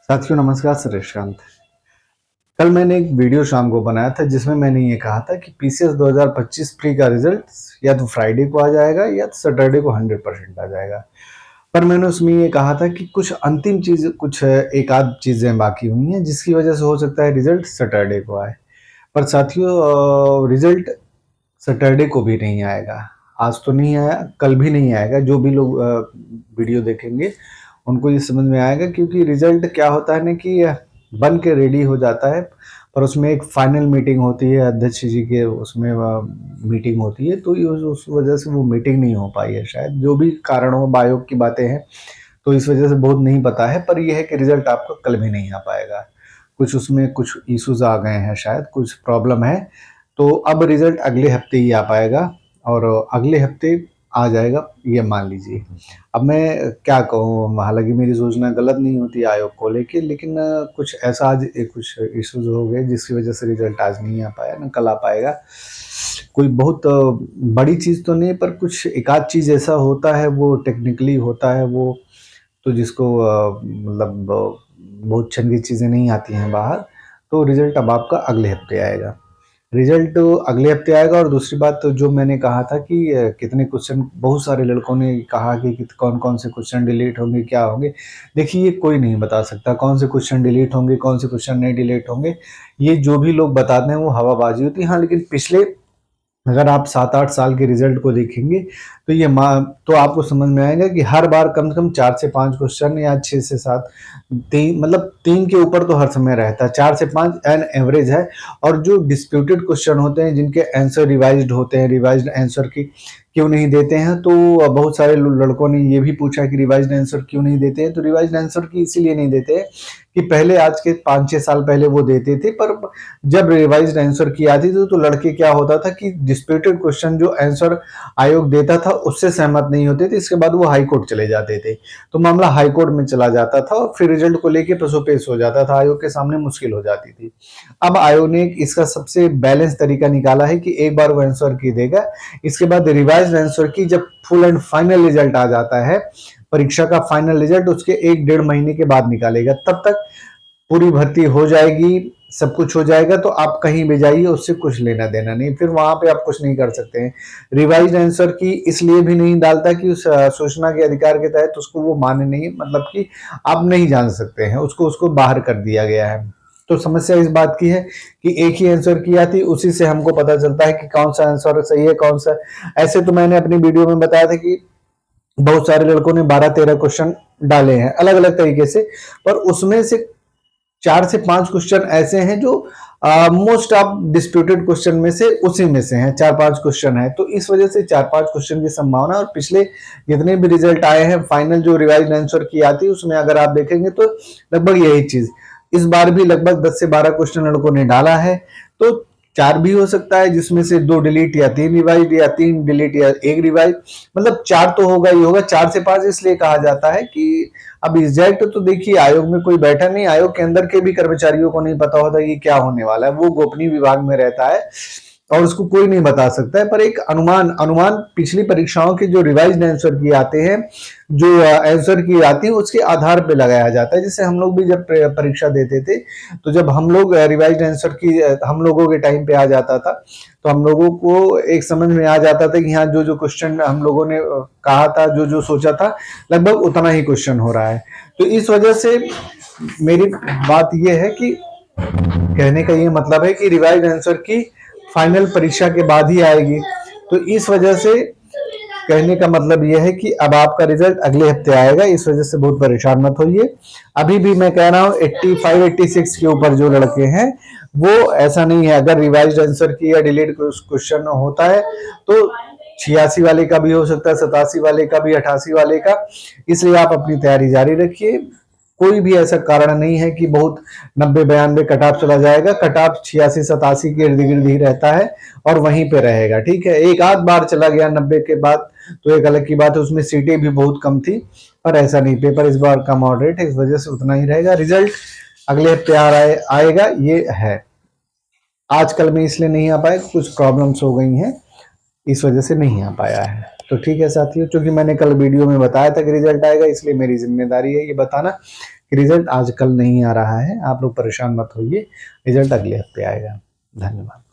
साथियों नमस्कार, श्रीशांत। कल मैंने एक वीडियो शाम को बनाया था जिसमें मैंने ये कहा था कि पीसीएस 2025 प्री का रिजल्ट या तो फ्राइडे को आ जाएगा या तो सैटरडे को 100% आ जाएगा। पर मैंने उसमें ये कहा था कि कुछ अंतिम चीज, कुछ एक आध चीजें बाकी हुई हैं जिसकी वजह से हो सकता है रिजल्ट सैटरडे को आए। पर साथियों, रिजल्ट सैटरडे को भी नहीं आएगा। आज तो नहीं आया, कल भी नहीं आएगा। जो भी लोग वीडियो देखेंगे उनको ये समझ में आएगा, क्योंकि रिजल्ट क्या होता है ना कि बन के रेडी हो जाता है, पर उसमें एक फाइनल मीटिंग होती है, अध्यक्ष जी के उसमें मीटिंग होती है, तो ये उस वजह से वो मीटिंग नहीं हो पाई है। शायद जो भी कारण हो, आयोग की बातें हैं, तो इस वजह से बहुत नहीं पता है। पर यह है कि रिजल्ट आपका कल भी नहीं आ पाएगा। कुछ उसमें कुछ इश्यूज आ गए हैं, शायद कुछ प्रॉब्लम है, तो अब रिजल्ट अगले हफ्ते ही आ पाएगा और अगले हफ्ते आ जाएगा, ये मान लीजिए। अब मैं क्या कहूँ, हालांकि मेरी सूचना गलत नहीं होती आयोग को लेके, लेकिन कुछ ऐसा आज कुछ इश्यूज हो गए जिसकी वजह से रिजल्ट आज नहीं आ पाया, ना कल आ पाएगा। कोई बहुत बड़ी चीज़ तो नहीं, पर कुछ एक आध चीज़ ऐसा होता है, वो टेक्निकली होता है वो, तो जिसको मतलब बहुत चंगी चीज़ें नहीं आती हैं बाहर। तो रिजल्ट अब आपका अगले हफ्ते आएगा। रिजल्ट अगले हफ्ते आएगा। और दूसरी बात तो जो मैंने कहा था कि कितने क्वेश्चन, बहुत सारे लड़कों ने कहा कि कौन कौन से क्वेश्चन डिलीट होंगे, क्या होंगे। देखिए, ये कोई नहीं बता सकता कौन से क्वेश्चन डिलीट होंगे, कौन से क्वेश्चन नहीं डिलीट होंगे। ये जो भी लोग बताते हैं वो हवाबाजी होती है। हाँ, लेकिन पिछले, अगर आप 7-8 साल के रिजल्ट को देखेंगे तो ये तो आपको समझ में आएगा कि हर बार कम से कम 4 से 5 क्वेश्चन या 6 से 7, तीन मतलब 3 के ऊपर तो हर समय रहता है। 4 से 5 एन एवरेज है। और जो डिस्प्यूटेड क्वेश्चन होते हैं, जिनके आंसर रिवाइज्ड होते हैं, रिवाइज्ड आंसर की क्यों नहीं देते हैं, तो बहुत सारे लड़कों ने ये भी पूछा कि रिवाइज्ड आंसर क्यों नहीं देते हैं। तो रिवाइज्ड आंसर की इसीलिए नहीं देते हैं कि पहले, आज के 5-6 साल पहले वो देते थे, पर जब रिवाइज्ड आंसर की आती थी तो लड़के क्या होता था कि डिस्प्यूटेड क्वेश्चन जो आंसर आयोग देता था उससे सहमत नहीं होते थे, इसके बाद वो हाई कोर्ट चले जाते थे, तो मामला हाई कोर्ट में चला जाता था और फिर रिजल्ट को लेके पसोपेश हो जाता था, आयोग के सामने मुश्किल हो जाती थी। अब आयोग ने इसका सबसे बैलेंस तरीका निकाला है कि एक बार वो आंसर की देगा, इसके बाद रिवाइज्ड आंसर की जब फुल एंड फाइनल रिजल्ट आ जाता है, परीक्षा का फाइनल रिजल्ट उसके 1-1.5 महीने के बाद निकालेगा। तब तक पूरी भर्ती हो जाएगी, सब कुछ हो जाएगा, तो आप कहीं भी जाइए, उससे कुछ लेना देना नहीं, फिर वहां पे आप कुछ नहीं कर सकते हैं। रिवाइज्ड आंसर की इसलिए भी नहीं डालता कि उस सूचना के अधिकार के तहत उसको वो माने नहीं, मतलब कि आप नहीं जान सकते हैं उसको, उसको बाहर कर दिया गया है। तो समस्या इस बात की है कि एक ही आंसर की आती, उसी से हमको पता चलता है कि कौन सा आंसर सही है, कौन सा। ऐसे तो मैंने अपनी वीडियो में बताया था कि बहुत सारे लड़कों ने 12-13 क्वेश्चन डाले हैं अलग अलग तरीके से, पर उसमें से 4 से 5 क्वेश्चन ऐसे हैं जो मोस्ट ऑफ डिस्प्यूटेड क्वेश्चन में से उसी में से हैं, 4-5 क्वेश्चन है, तो इस वजह से 4-5 क्वेश्चन की संभावना। और पिछले जितने भी रिजल्ट आए हैं, फाइनल जो रिवाइज आंसर की आती है, उसमें अगर आप देखेंगे तो लगभग यही चीज, इस बार भी लगभग 10 से 12 क्वेश्चन लड़कों ने डाला है। तो 4 भी हो सकता है, जिसमें से 2 डिलीट या 3 रिवाइज, या 3 डिलीट या 1 रिवाइज, मतलब 4 तो होगा ही होगा। 4 से 5 इसलिए कहा जाता है कि अब एग्जैक्ट तो देखिए, आयोग में कोई बैठा नहीं, आयोग के अंदर के भी कर्मचारियों को नहीं पता होता कि क्या होने वाला है, वो गोपनीय विभाग में रहता है और उसको कोई नहीं बता सकता है। पर एक अनुमान अनुमान पिछली परीक्षाओं के जो रिवाइज्ड आंसर की आते हैं, जो आंसर की आती है, उसके आधार पे लगाया जाता है। जैसे हम लोग भी जब परीक्षा देते थे, तो जब हम लोग रिवाइज्ड आंसर की हम लोगों के टाइम पे आ जाता था, तो हम लोगों को एक समझ में आ जाता था कि हाँ, जो जो क्वेश्चन हम लोगों ने कहा था, जो जो सोचा था, लगभग उतना ही क्वेश्चन हो रहा है। तो इस वजह से मेरी बात यह है कि कहने का ये मतलब है कि रिवाइज आंसर की फाइनल परीक्षा के बाद ही आएगी। तो इस वजह से कहने का मतलब यह है कि अब आपका रिजल्ट अगले हफ्ते आएगा, इस वजह से बहुत परेशान मत होइए। अभी भी मैं कह रहा हूँ 85-86 के ऊपर जो लड़के हैं, वो ऐसा नहीं है, अगर रिवाइज्ड आंसर की या डिलीट क्वेश्चन होता है तो 86 वाले का भी हो सकता है, 87 वाले का भी, 88 वाले का। इसलिए आप अपनी तैयारी जारी रखिए। कोई भी ऐसा कारण नहीं है कि बहुत 90-92 कट ऑफ चला जाएगा। कट ऑफ 86-87 के इर्द गिर्द ही रहता है और वहीं पे रहेगा, ठीक है। एक आध बार चला गया 90 के बाद तो एक अलग की बात है, उसमें सीटें भी बहुत कम थी, पर ऐसा नहीं, पेपर इस बार का मॉडरेट है, इस वजह से उतना ही रहेगा। रिजल्ट अगले हफ्ते आएगा, ये है। आजकल में इसलिए नहीं आ पाए, कुछ प्रॉब्लम्स हो गई हैं, इस वजह से नहीं आ पाया है। तो ठीक है साथियों, क्योंकि मैंने कल वीडियो में बताया था कि रिजल्ट आएगा, इसलिए मेरी जिम्मेदारी है ये बताना कि कि रिजल्ट आज कल नहीं आ रहा है, आप लोग परेशान मत होइए, रिजल्ट अगले हफ्ते आएगा। धन्यवाद।